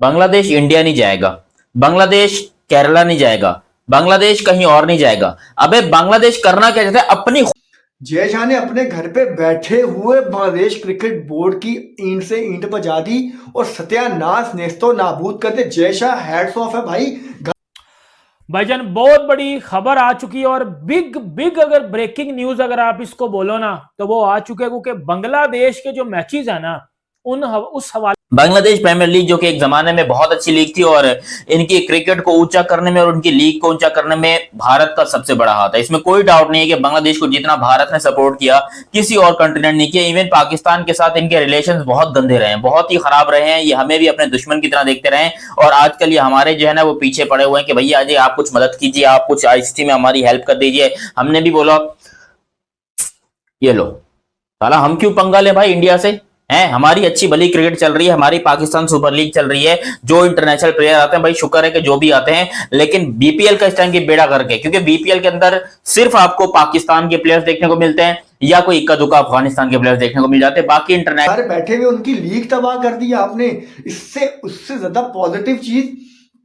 Bangladesh India नहीं जाएगा, बांग्लादेश केरला नहीं जाएगा, बांग्लादेश कहीं और नहीं जाएगा। अबे बांग्लादेश करना क्या चाहता है? अपनी जय शाह ने अपने घर पे बैठे हुए बांग्लादेश क्रिकेट बोर्ड की ईंट से ईंट बजा दी और सत्यानाश नेस्तो नाबूद कर दे। जय शाह हैट्स ऑफ है भाई। भाईजान बहुत बड़ी खबर आ चुकी है और बिग बिग अगर ब्रेकिंग न्यूज अगर आप इसको बोलो ना तो वो आ चुके हैं, क्योंकि बांग्लादेश के जो मैचेस है ना उस हवाले बांग्लादेश प्रीमियर लीग जो कि एक जमाने में बहुत अच्छी लीग थी और इनकी क्रिकेट को ऊंचा करने में और उनकी लीग को ऊंचा करने में भारत का सबसे बड़ा हाथ है। इसमें कोई डाउट नहीं है कि बांग्लादेश को जितना भारत ने सपोर्ट किया किसी और कंटिनेंट नहीं किया। इवन पाकिस्तान के साथ इनके रिलेशंस बहुत गंदे रहे हैं, बहुत ही खराब रहे हैं। ये हमें भी अपने दुश्मन की तरह देखते रहे और आजकल ये हमारे जो है ना वो पीछे पड़े हुए हैं कि भैया अजय आप कुछ मदद कीजिए, आप कुछ आईसीसी में हमारी हेल्प कर दीजिए। हमने भी बोला ये लो साला हम क्यों पंगा लें भाई इंडिया से हैं? हमारी अच्छी भली क्रिकेट चल रही है, हमारी पाकिस्तान सुपर लीग चल रही है, जो इंटरनेशनल प्लेयर आते हैं भाई शुक्र है कि जो भी आते हैं, लेकिन बीपीएल का इस टाइम की बेड़ा करके, क्योंकि बीपीएल के अंदर सिर्फ आपको पाकिस्तान के प्लेयर्स देखने को मिलते हैं या कोई इक्का दुक्का अफगानिस्तान के प्लेयर्स देखने को मिल जाते हैं, बाकी इंटरनेशनल बैठे हुए उनकी लीग तबाह कर दी आपने। इससे उससे ज्यादा पॉजिटिव चीज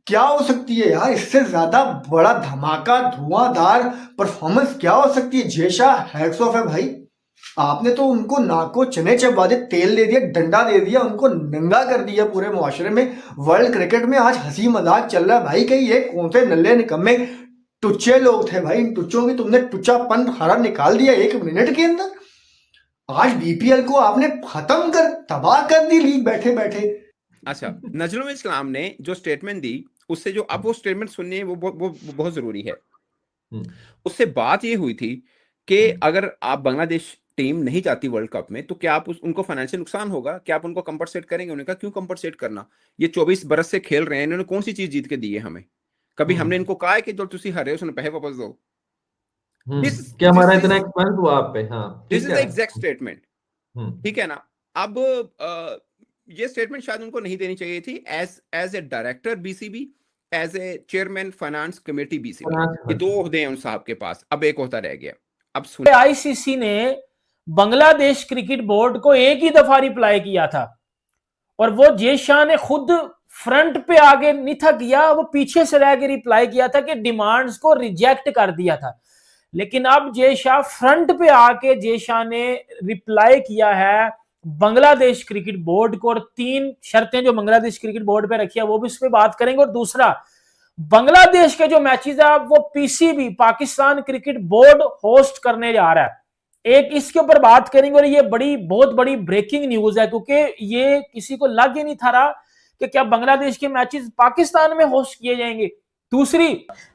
क्या हो सकती है यार? इससे ज्यादा बड़ा धमाका धुआंधार परफॉर्मेंस क्या हो सकती है? जय शाह हैट्स ऑफ है भाई। आपने तो उनको नाको चने चबा दे, तेल दे दिया, डंडा दे दिया, उनको नंगा कर दिया पूरे मुआशरे में। वर्ल्ड क्रिकेट में आज हंसी मजाक चल रहा है भाई कि ये कौन से नल्ले निकम्मे टुच्चे लोग थे भाई। इन टुच्चों की तुमने टुच्चापन हरा निकाल दिया 1 मिनट के अंदर। आज बीपीएल को आपने खत्म कर तबाह कर दी लीग बैठे बैठे। अच्छा, नजरुल इस्लाम ने जो स्टेटमेंट दी उससे जो अब वो स्टेटमेंट सुननी है वो बहुत जरूरी है। उससे बात ये हुई थी कि अगर आप बांग्लादेश टीम नहीं जाती वर्ल्ड कप में तो क्या आप उनको फाइनेंशियल नुकसान होगा, क्या आप उनको कंपनसेट करेंगे? उन्होंने कहा क्यों कंपनसेट करना, ये 24 बरस से खेल रहे हैं, इन्होंने कौन सी चीज जीत के दी है हमें? कभी हमने इनको कहा है कि जो तुसी हारे हो उसने पैसे वापस दो? क्या हमारा इतना एक्सपेंस हुआ आप पे? हाँ this is the exact statement. ठीक है ना? अब ये स्टेटमेंट शायद उनको नहीं देनी चाहिए थी as a director BCB, as a chairman finance committee BCB. ये 2 ओहदे हैं उन साहब के पास, अब एक ओहदा रह गया। अब सुन, आईसीसी ने बांग्लादेश क्रिकेट बोर्ड को एक ही दफा रिप्लाई किया था और वो जय शाह ने खुद फ्रंट पे आगे नहीं था किया, वो पीछे से रह के रिप्लाई किया था कि डिमांड्स को रिजेक्ट कर दिया था। लेकिन अब जय शाह फ्रंट पे आके जय शाह ने रिप्लाई किया है बांग्लादेश क्रिकेट बोर्ड को और 3 शर्तें जो बांग्लादेश क्रिकेट बोर्ड पे रखी है वो भी इस पे बात करेंगे। और दूसरा, बांग्लादेश के जो मैचेस है वो PCB Pakistan cricket board host करने जा रहा है, एक इसके ऊपर बात करेंगे। और ये बहुत बड़ी ब्रेकिंग न्यूज है, क्योंकि ये किसी को लग ही नहीं था रहा कि क्या बांग्लादेश के मैचेस पाकिस्तान में होस्ट किए जाएंगे। दूसरी,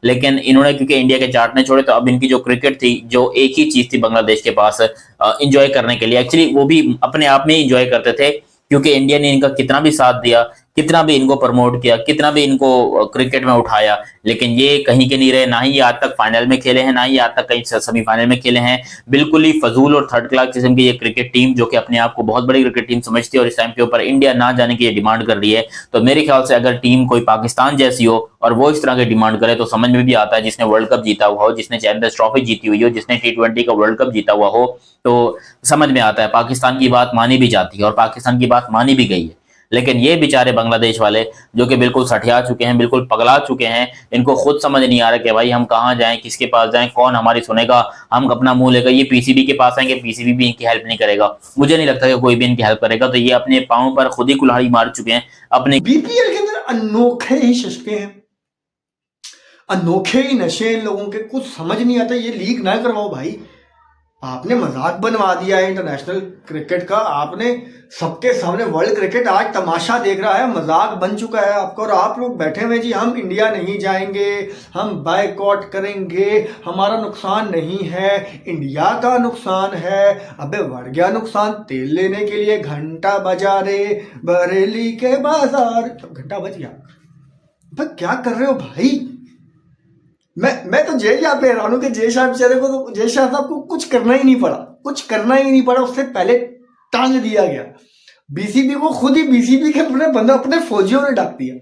लेकिन इन्होंने क्योंकि इंडिया के चार्ट ने छोड़े तो अब इनकी जो क्रिकेट थी, जो एक ही चीज थी बांग्लादेश के पास एंजॉय करने के लिए, एक्चुअली वो भी अपने आप में एंजॉय करते थे, क्योंकि इंडिया ने इनका कितना भी साथ दिया, कितना भी इनको प्रमोट किया, कितना भी इनको क्रिकेट में उठाया, लेकिन ये कहीं के नहीं रहे। ना ही ये आज तक फाइनल में खेले हैं, ना ही आज तक कहीं सेमीफाइनल में खेले हैं। बिल्कुल ही फजूल और थर्ड क्लास किस्म की ये क्रिकेट टीम, जो कि अपने आप को बहुत बड़ी क्रिकेट टीम समझती है और इस टाइम के ऊपर इंडिया ना जाने की ये डिमांड कर रही है। तो मेरे ख्याल से अगर टीम कोई पाकिस्तान जैसी हो और वो इस तरह की डिमांड करे तो समझ में भी आता है, जिसने वर्ल्ड कप जीता हुआ हो, जिसने चैंपियंस ट्रॉफी जीती हुई हो, जिसने T20 का वर्ल्ड कप जीता हुआ हो, तो समझ में आता है, पाकिस्तान की बात मानी भी जाती है और पाकिस्तान की बात मानी भी गई है। लेकिन ये बेचारे बांग्लादेश वाले जो कि बिल्कुल सठिया चुके हैं, बिल्कुल पगला चुके हैं, इनको खुद समझ नहीं आ रहा कि भाई हम कहाँ जाएं, किसके पास जाएं, कौन हमारी सुनेगा। हम अपना मुंह लेकर ये पीसीबी के पास आएंगे, पीसीबी भी इनकी हेल्प नहीं करेगा। मुझे नहीं लगता कि कोई भी इनकी हेल्प करेगा। तो ये अपने पांव पर खुद ही कुल्हाड़ी मार चुके हैं अपने। बीपीएल के अंदर अनोखे ही शशके हैं, अनोखे ही नशे इन लोगों के। कुछ समझ नहीं आता, ये लीग ना करवाओ भाई। आपने मजाक बनवा दिया है इंटरनेशनल क्रिकेट का। आपने सबके सामने वर्ल्ड क्रिकेट आज तमाशा देख रहा है, मजाक बन चुका है आपका। और आप लोग बैठे हुए जी हम इंडिया नहीं जाएंगे, हम बायकॉट करेंगे, हमारा नुकसान नहीं है, इंडिया का नुकसान है। अबे बढ़ गया नुकसान। तेल लेने के लिए घंटा बजा रे बरेली के बाजार, घंटा बज गया। भाई क्या कर रहे हो भाई? मैं तो जय शाह पे हैरान हूं कि जय शाह बेचारे को, तो जय शाह साहब को कुछ करना ही नहीं पड़ा, कुछ करना ही नहीं पड़ा। उससे पहले टांग दिया गया। बीसीबी को खुद ही बीसीबी के अपने फौजियों ने डाक दिया।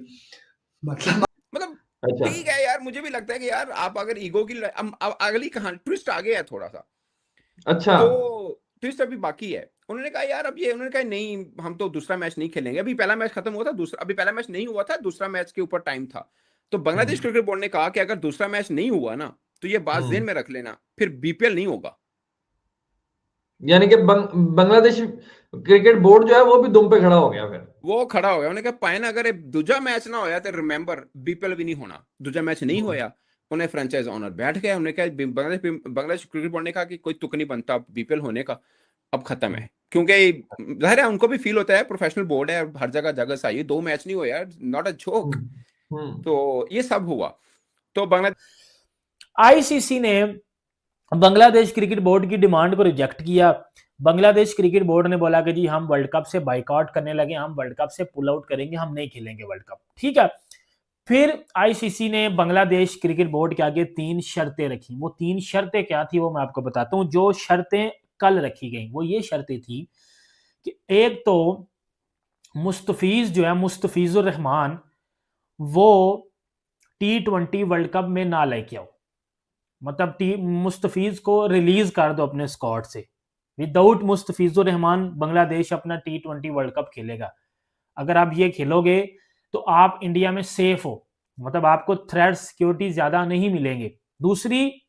मतलब ठीक है यार, मुझे भी लगता है कि यार आप अगर ईगो की अब अगली कहानी ट्विस्ट आ गया है थोड़ा सा। अच्छा, तो ट्विस्ट अभी बाकी है। उन्होंने कहा यार अब ये, उन्होंने कहा नहीं हम तो दूसरा मैच नहीं खेलेंगे, अभी पहला मैच खत्म हुआ था, दूसरा अभी पहला मैच नहीं हुआ था, दूसरा मैच के ऊपर टाइम था। तो बांग्लादेश क्रिकेट बोर्ड ने कहा कि अगर दूसरा मैच नहीं हुआ ना तो ये बात ज़हन में रख लेना, फिर बीपीएल नहीं होगा। यानी कि बांग्लादेश क्रिकेट बोर्ड जो है वो भी दुम पे खड़ा हो गया फिर। वो खड़ा हो गया, उन्होंने कहा पाए ना अगर दूजा मैच ना होया तो रिमेंबर बीपीएल भी नहीं होना। दूजा मैच नहीं होया, उन्हें फ्रेंचाइज ऑनर बैठ गया, उन्होंने कहा बांग्लादेश क्रिकेट बोर्ड ने कहा कि कोई तुक नहीं बनता बीपीएल होने का, अब खत्म है। क्योंकि जाहिर है उनको भी फील होता है, प्रोफेशनल बोर्ड है, हर जगह जगह चाहिए, 2 मैच नहीं हुए यार, नॉट अ जोक। तो ये सब हुआ। तो बांग्लादेश आईसीसी ने बांग्लादेश क्रिकेट बोर्ड की डिमांड को रिजेक्ट किया। बांग्लादेश क्रिकेट बोर्ड ने बोला कि जी हम वर्ल्ड कप से बाइकआउट करने लगे, हम वर्ल्ड कप से पुल आउट करेंगे, हम नहीं खेलेंगे वर्ल्ड कप। ठीक है, फिर आईसीसी ने बांग्लादेश क्रिकेट बोर्ड के आगे 3 शर्तें रखी। वो 3 शर्तें क्या थी वो मैं आपको बताता हूं। जो शर्तें कल रखी गई वो ये शर्तें थी कि एक तो मुस्तफीज जो है, मुस्तफिजुर रहमान, वो T20 वर्ल्ड कप में ना लेके आओ। मतलब मुस्तफिज को रिलीज कर दो अपने स्क्वाड से। विदाउट मुस्तफिजुर रहमान बांग्लादेश अपना T20 वर्ल्ड कप खेलेगा। अगर आप ये खेलोगे तो आप इंडिया में सेफ हो, मतलब आपको थ्रेट सिक्योरिटी ज्यादा नहीं मिलेंगे। दूसरी,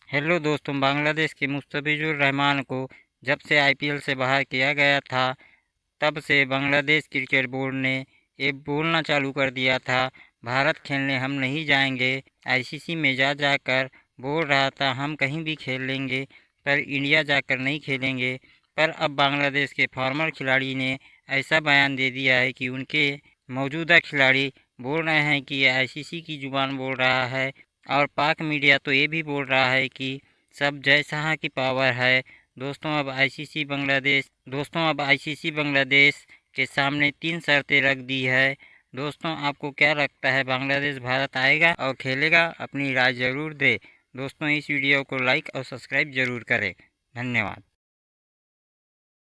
हेलो दोस्तों, बांग्लादेश के मुस्तफिजुर रहमान को जब से आईपीएल से बाहर किया गया था तब से बांग्लादेश क्रिकेट बोर्ड ने ये बोलना चालू कर दिया था भारत खेलने हम नहीं जाएंगे। आईसीसी में जाकर बोल रहा था हम कहीं भी खेल लेंगे पर इंडिया जाकर नहीं खेलेंगे। पर अब बांग्लादेश के फॉर्मर खिलाड़ी ने ऐसा बयान दे दिया है कि उनके मौजूदा खिलाड़ी बोल रहे हैं कि आईसीसी की जुबान बोल रहा है, और पाक मीडिया तो ये भी बोल रहा है कि सब जय शाह की पावर है। दोस्तों अब आईसीसी बांग्लादेश के सामने 3 शर्तें रख दी है। दोस्तों आपको क्या लगता है, बांग्लादेश भारत आएगा और खेलेगा? अपनी राय ज़रूर दें। दोस्तों इस वीडियो को लाइक और सब्सक्राइब ज़रूर करें। धन्यवाद।